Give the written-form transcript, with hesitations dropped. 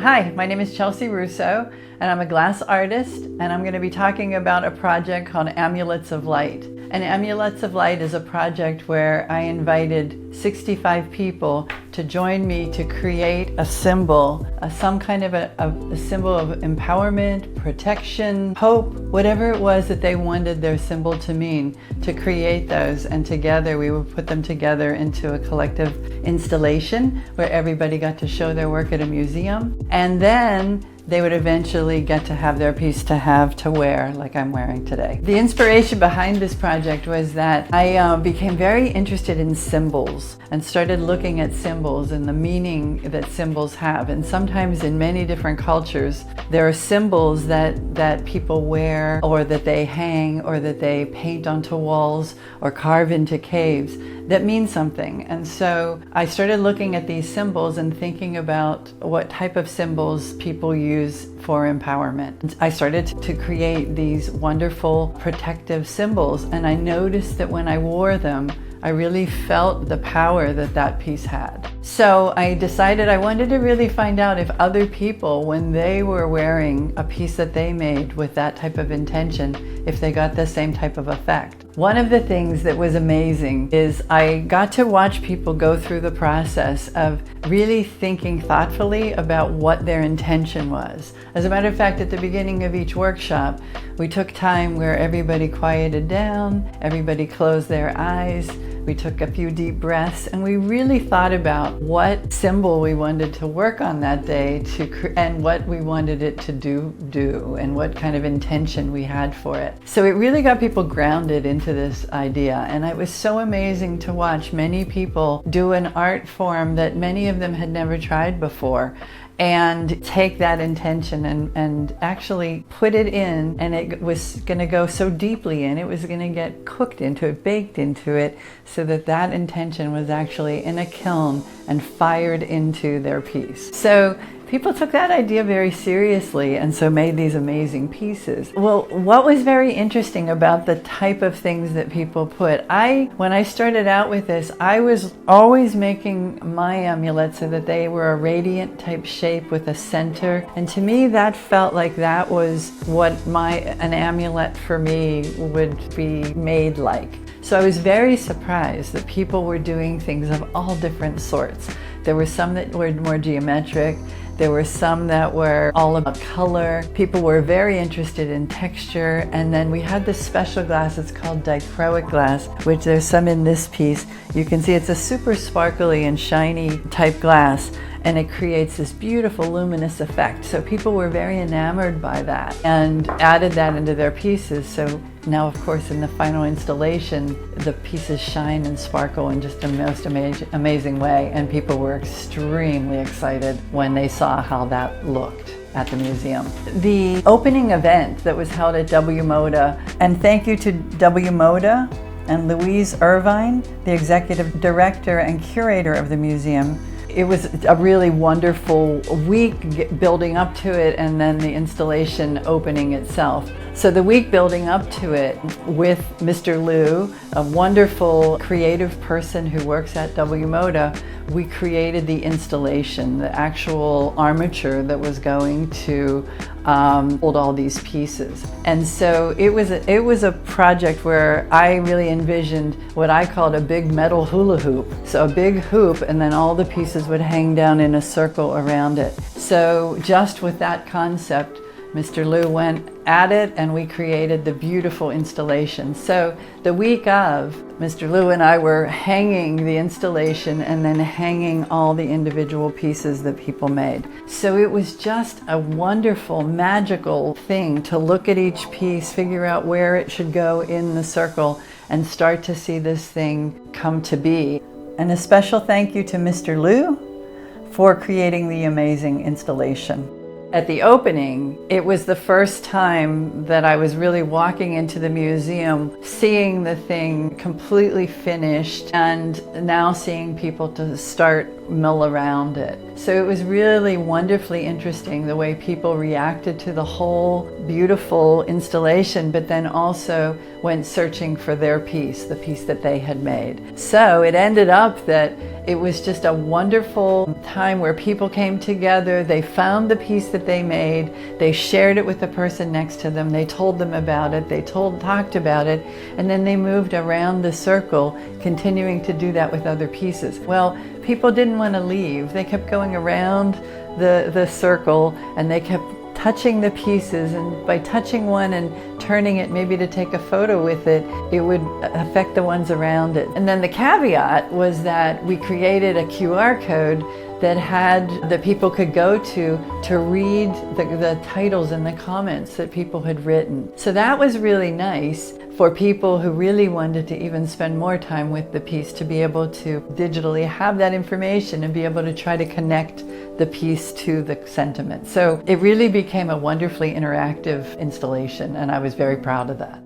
Hi, my name is Chelsea Rousso, and I'm a glass artist, and I'm going to be talking about a project called Amulets of Light. And Amulets of Light is a project where I invited 65 people to join me to create a symbol, some kind of a symbol of empowerment, protection, hope, whatever it was that they wanted their symbol to mean, to create those. And together we would put them together into a collective installation where everybody got to show their work at a museum. And then they would eventually get to have their piece to wear, like I'm wearing today. The inspiration behind this project was that I became very interested in symbols and started looking at symbols and the meaning that symbols have. And sometimes in many different cultures, there are symbols that people wear or that they hang or that they paint onto walls or carve into caves that mean something. And so I started looking at these symbols and thinking about what type of symbols people use for empowerment. I started to create these wonderful protective symbols, and I noticed that when I wore them, I really felt the power that that piece had. So I decided I wanted to really find out if other people, when they were wearing a piece that they made with that type of intention, if they got the same type of effect. One of the things that was amazing is I got to watch people go through the process of really thinking thoughtfully about what their intention was. As a matter of fact, at the beginning of each workshop, we took time where everybody quieted down, everybody closed their eyes, we took a few deep breaths, and we really thought about what symbol we wanted to work on that day and what we wanted it to do and what kind of intention we had for it. So it really got people grounded into this idea, and it was so amazing to watch many people do an art form that many of them had never tried before, and take that intention and actually put it in, and it was going to go so deeply in, it was going to get cooked into it, baked into it, so that intention was actually in a kiln and fired into their piece. So people took that idea very seriously and so made these amazing pieces. Well, what was very interesting about the type of things that people put, when I started out with this, I was always making my amulets so that they were a radiant type shape with a center. And to me, that felt like that was what an amulet for me would be made like. So I was very surprised that people were doing things of all different sorts. There were some that were more geometric. There were some that were all about color. People were very interested in texture. And then we had this special glass, it's called dichroic glass, which there's some in this piece. You can see it's a super sparkly and shiny type glass, and it creates this beautiful luminous effect. So people were very enamored by that and added that into their pieces. So now, of course, in the final installation, the pieces shine and sparkle in just the most amazing way, and people were extremely excited when they saw how that looked at the museum. The opening event that was held at WMODA, and thank you to WMODA and Louise Irvine, the executive director and curator of the museum. It was a really wonderful week building up to it, and then the installation opening itself. So the week building up to it with Mr. Liu, a wonderful creative person who works at WMODA, we created the installation, the actual armature that was going to hold all these pieces. And so it was a project where I really envisioned what I called a big metal hula hoop. So a big hoop, and then all the pieces would hang down in a circle around it. So just with that concept, Mr. Liu went at it, and we created the beautiful installation. So the week of, Mr. Liu and I were hanging the installation and then hanging all the individual pieces that people made. So it was just a wonderful, magical thing to look at each piece, figure out where it should go in the circle, and start to see this thing come to be. And a special thank you to Mr. Liu for creating the amazing installation. At the opening, it was the first time that I was really walking into the museum, seeing the thing completely finished, and now seeing people to start mill around it. So it was really wonderfully interesting the way people reacted to the whole beautiful installation, but then also went searching for their piece, the piece that they had made. So it ended up that it was just a wonderful time where people came together, they found the piece that they made, they shared it with the person next to them, they told them about it, they talked about it, and then they moved around the circle, continuing to do that with other pieces. Well, people didn't want to leave. They kept going around the circle, and they kept touching the pieces, and by touching one and turning it maybe to take a photo with it, it would affect the ones around it. And then the caveat was that we created a QR code that people could go to read the titles and the comments that people had written. So that was really nice for people who really wanted to even spend more time with the piece, to be able to digitally have that information and be able to try to connect the piece to the sentiment. So it really became a wonderfully interactive installation, and I was very proud of that.